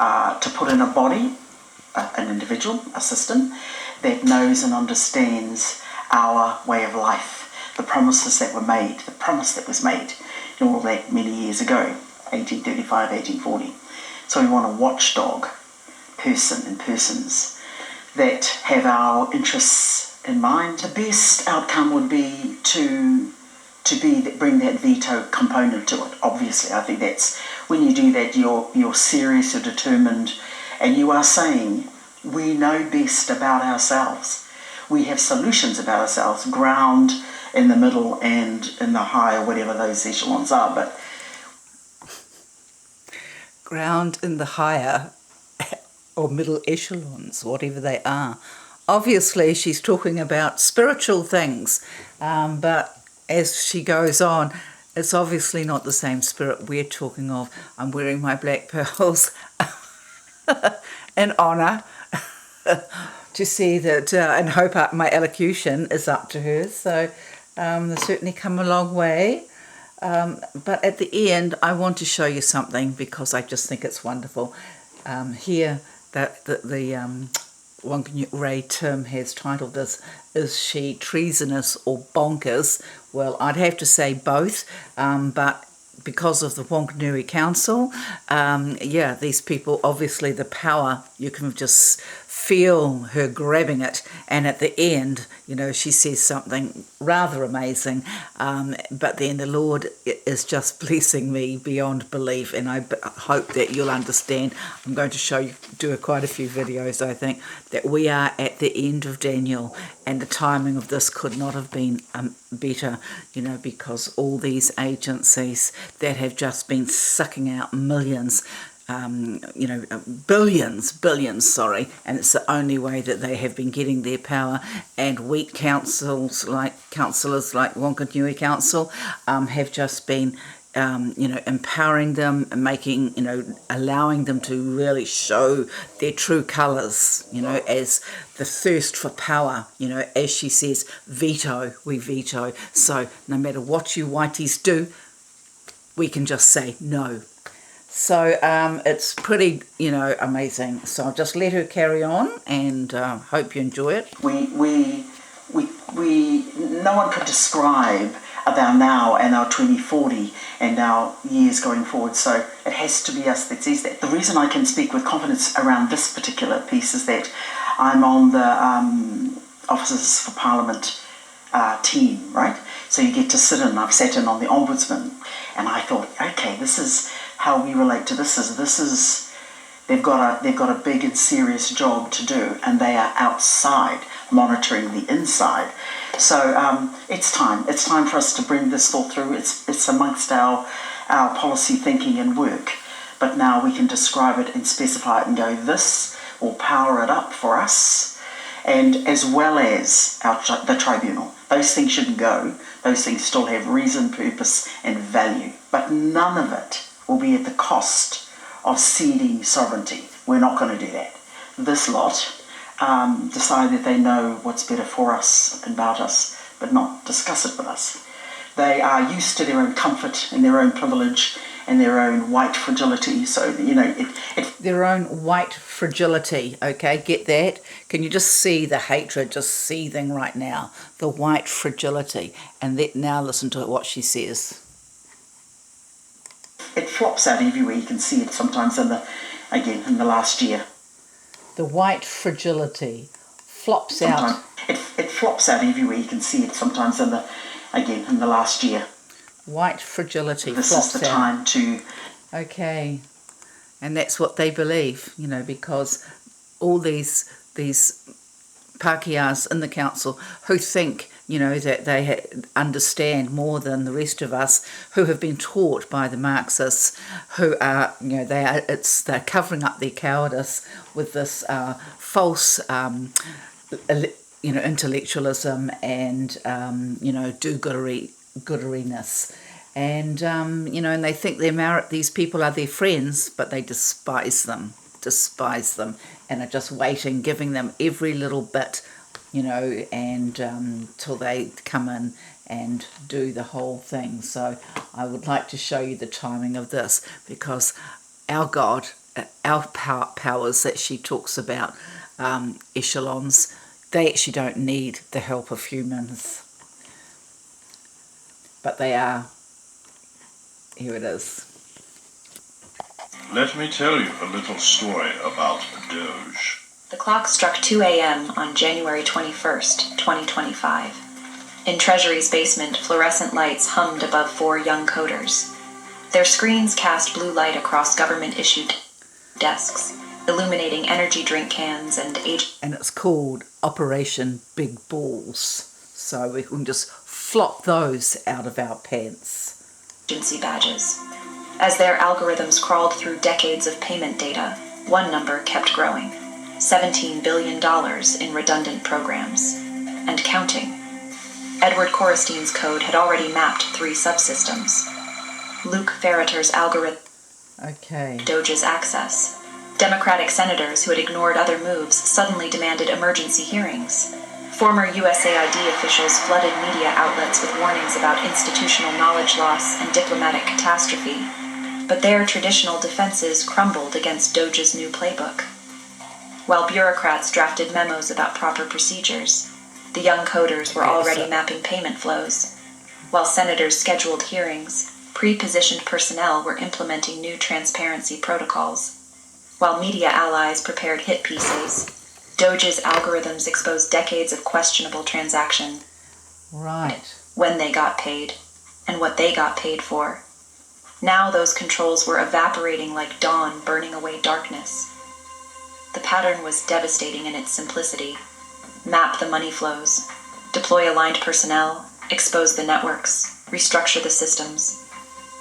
to put in a body, an individual, a system that knows and understands our way of life, the promises that were made, the promise that was made, all that many years ago, 1835, 1840. So we want a watchdog person and persons that have our interests in mind. The best outcome would be to bring that veto component to it. Obviously, I think that's when you do that, you're serious, you're determined, and you are saying we know best about ourselves. We have solutions about ourselves, ground, in the middle, and in the higher, whatever those echelons are. But ground in the higher or middle echelons, whatever they are. Obviously, she's talking about spiritual things, but as she goes on, it's obviously not the same spirit we're talking of. I'm wearing my black pearls in honour to see that, and hope my elocution is up to her. So they've certainly come a long way. But at the end, I want to show you something because I just think it's wonderful. Here, the Whanganui Tim has titled this, "Is she treasonous or bonkers?" Well, I'd have to say both, but because of the Whanganui Council, yeah, these people, obviously the power, you can just feel her grabbing it, and at the end, you know, she says something rather amazing, but then the Lord is just blessing me beyond belief, and I hope that you'll understand. I'm going to show you, do quite a few videos, I think, that we are at the end of Daniel, and the timing of this could not have been better, you know, because all these agencies that have just been sucking out millions, you know, billions, sorry, and it's the only way that they have been getting their power, and weak councillors like Whanganui Council have just been, you know, empowering them and making, you know, allowing them to really show their true colours, you know, as the thirst for power, you know, as she says, veto, we veto. So no matter what you whiteys do, we can just say no. So it's pretty, you know, amazing. So I'll just let her carry on, and hope you enjoy it. No one could describe our now and our 2040 and our years going forward. So it has to be us that says that. The reason I can speak with confidence around this particular piece is that I'm on the Officers for Parliament team, right? So you get to sit in. I've sat in on the Ombudsman, and I thought, okay, this is how we relate to this. They've got a big and serious job to do, and they are outside monitoring the inside. So it's time for us to bring this thought through. It's amongst our policy thinking and work, but now we can describe it and specify it and go, this will power it up for us, and as well as the tribunal. Those things shouldn't go. Those things still have reason, purpose, and value, but none of it will be at the cost of ceding sovereignty. We're not going to do that. This lot decide that they know what's better for us and about us, but not discuss it with us. They are used to their own comfort and their own privilege and their own white fragility. So, you know, their own white fragility, okay, get that? Can you just see the hatred just seething right now? The white fragility. And now listen to what she says. It flops out everywhere. You can see it sometimes in the last year. The white fragility flops out. It flops out everywhere. You can see it sometimes in the last year. White fragility this flops out. This is the time to... Okay. And that's what they believe, you know, because all these Pākehās in the council who think, you know, that they understand more than the rest of us, who have been taught by the Marxists, who are, you know, they're covering up their cowardice with this false, you know, intellectualism and, you know, do-gooderiness. And, you know, and they think these people are their friends, but they despise them, and are just waiting, giving them every little bit, you know, and till they come in and do the whole thing. So I would like to show you the timing of this, because our God our powers that she talks about, echelons, they actually don't need the help of humans. But they are. Here it is. Let me tell you a little story about Doge. The clock struck 2 a.m. on January 21st, 2025. In Treasury's basement, fluorescent lights hummed above 4 young coders. Their screens cast blue light across government-issued desks, illuminating energy drink cans and And it's called Operation Big Balls. So we can just flop those out of our pants. agency badges. As their algorithms crawled through decades of payment data, one number kept growing. $17 billion in redundant programs. And counting. Edward Corristein's code had already mapped 3 subsystems. Luke Ferreter's algorithm. Okay. Doge's access. Democratic senators who had ignored other moves suddenly demanded emergency hearings. Former USAID officials flooded media outlets with warnings about institutional knowledge loss and diplomatic catastrophe. But their traditional defenses crumbled against Doge's new playbook. While bureaucrats drafted memos about proper procedures, the young coders were already mapping payment flows. While senators scheduled hearings, pre-positioned personnel were implementing new transparency protocols. While media allies prepared hit pieces, Doge's algorithms exposed decades of questionable transaction. Right. When they got paid, and what they got paid for. Now those controls were evaporating like dawn burning away darkness. The pattern was devastating in its simplicity. Map the money flows, deploy aligned personnel, expose the networks, restructure the systems.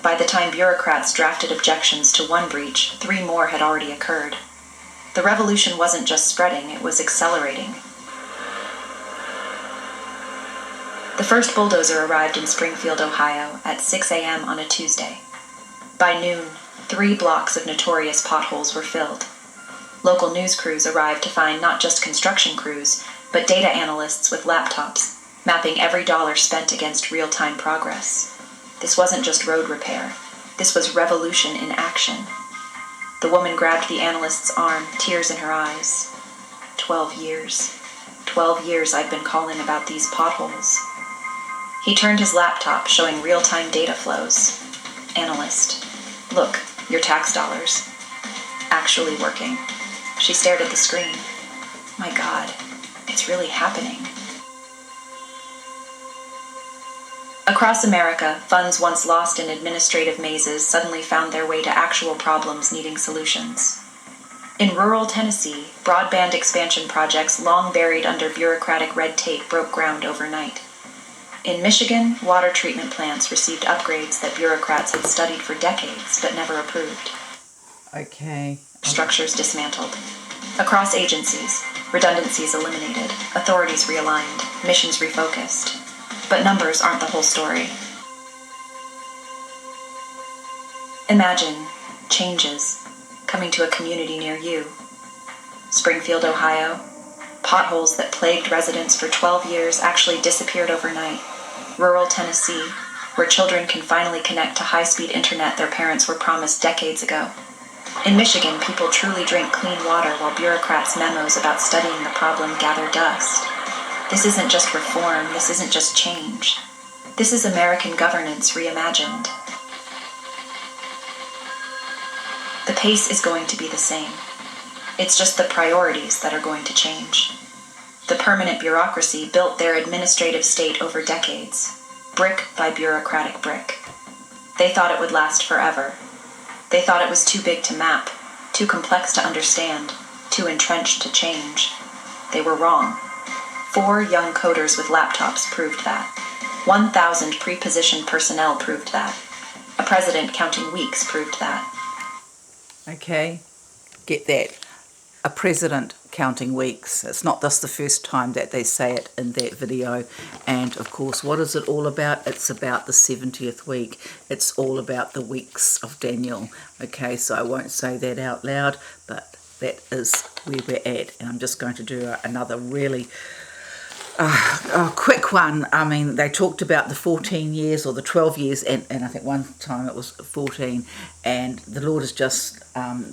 By the time bureaucrats drafted objections to one breach, 3 more had already occurred. The revolution wasn't just spreading, it was accelerating. The first bulldozer arrived in Springfield, Ohio at 6 a.m. on a Tuesday. By noon, 3 blocks of notorious potholes were filled. Local news crews arrived to find not just construction crews, but data analysts with laptops, mapping every dollar spent against real-time progress. This wasn't just road repair. This was revolution in action. The woman grabbed the analyst's arm, tears in her eyes. 12 years. 12 years I've been calling about these potholes. He turned his laptop, showing real-time data flows. Analyst. Look, your tax dollars. Actually working. She stared at the screen. My God, it's really happening. Across America, funds once lost in administrative mazes suddenly found their way to actual problems needing solutions. In rural Tennessee, broadband expansion projects long buried under bureaucratic red tape broke ground overnight. In Michigan, water treatment plants received upgrades that bureaucrats had studied for decades but never approved. Okay. Structures dismantled. Across agencies, redundancies eliminated, authorities realigned, missions refocused. But numbers aren't the whole story. Imagine changes coming to a community near you. Springfield, Ohio. Potholes that plagued residents for 12 years actually disappeared overnight. Rural Tennessee, where children can finally connect to high-speed internet their parents were promised decades ago. In Michigan, people truly drink clean water while bureaucrats' memos about studying the problem gather dust. This isn't just reform, this isn't just change. This is American governance reimagined. The pace is going to be the same. It's just the priorities that are going to change. The permanent bureaucracy built their administrative state over decades, brick by bureaucratic brick. They thought it would last forever. They thought it was too big to map, too complex to understand, too entrenched to change. They were wrong. 4 young coders with laptops proved that. 1,000 pre-positioned personnel proved that. A president counting weeks proved that. Okay, get that. A president counting weeks. It's not just the first time that they say it in that video. And of course, what is it all about? It's about the 70th week. It's all about the weeks of Daniel. Okay, so I won't say that out loud, but that is where we're at. And I'm just going to do another really A quick one. I mean, they talked about the 14 years or the 12 years, and I think one time it was 14. And the Lord has just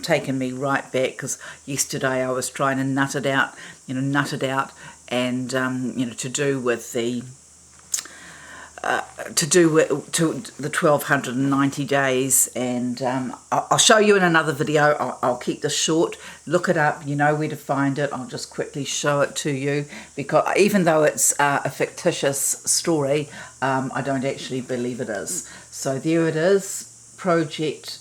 taken me right back, because yesterday I was trying to nut it out, and to do with the the 1290 days, and I'll show you in another video. I'll keep this short. Look it up, you know where to find it. I'll just quickly show it to you, because even though it's a fictitious story, I don't actually believe it is. So there it is, Project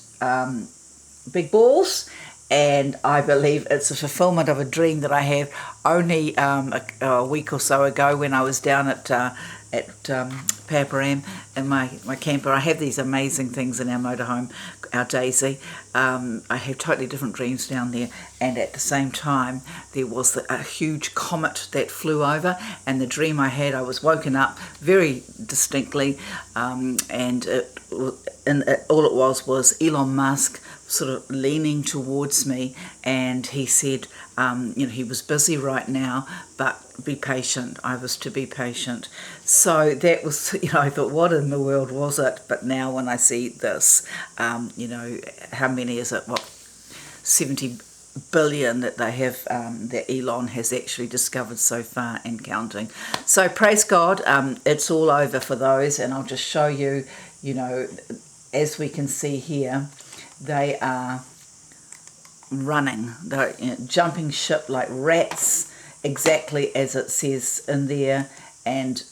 Big Balls, and I believe it's a fulfillment of a dream that I had only a week or so ago, when I was down at Paparam in my camper. I have these amazing things in our motorhome, our Daisy. I have totally different dreams down there, and at the same time there was a huge comet that flew over, and the dream I had, I was woken up very distinctly, and all it was Elon Musk sort of leaning towards me, and he said he was busy right now, but be patient. I was to be patient. So that was, I thought, what in the world was it? But now when I see this, how many is it? 70 billion that they have, that Elon has actually discovered so far, and counting. So praise God, it's all over for those, and I'll just show you, as we can see here, they are running, they're jumping ship like rats, exactly as it says in there. And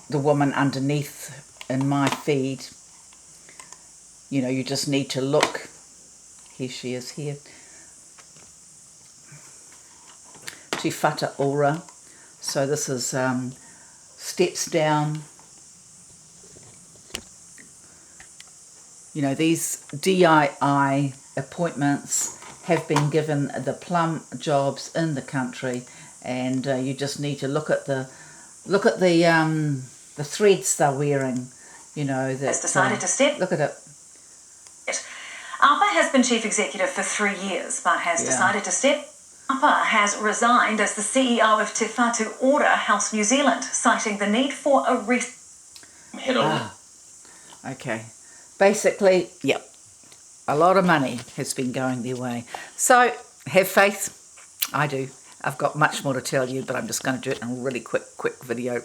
the woman underneath in my feed, you just need to look. Here she is here. Te Whata Ora. So this is steps down. These DII appointments have been given the plum jobs in the country, and you just need to look at the threads they're wearing. That has decided to step. Look at it. Apa has been chief executive for 3 years, but has decided to step. Apa has resigned as the CEO of Te Whatu Ora House New Zealand, citing the need for a Head on. Okay. Basically, yep, a lot of money has been going their way. So, have faith. I do. I've got much more to tell you, but I'm just going to do it in a really quick video.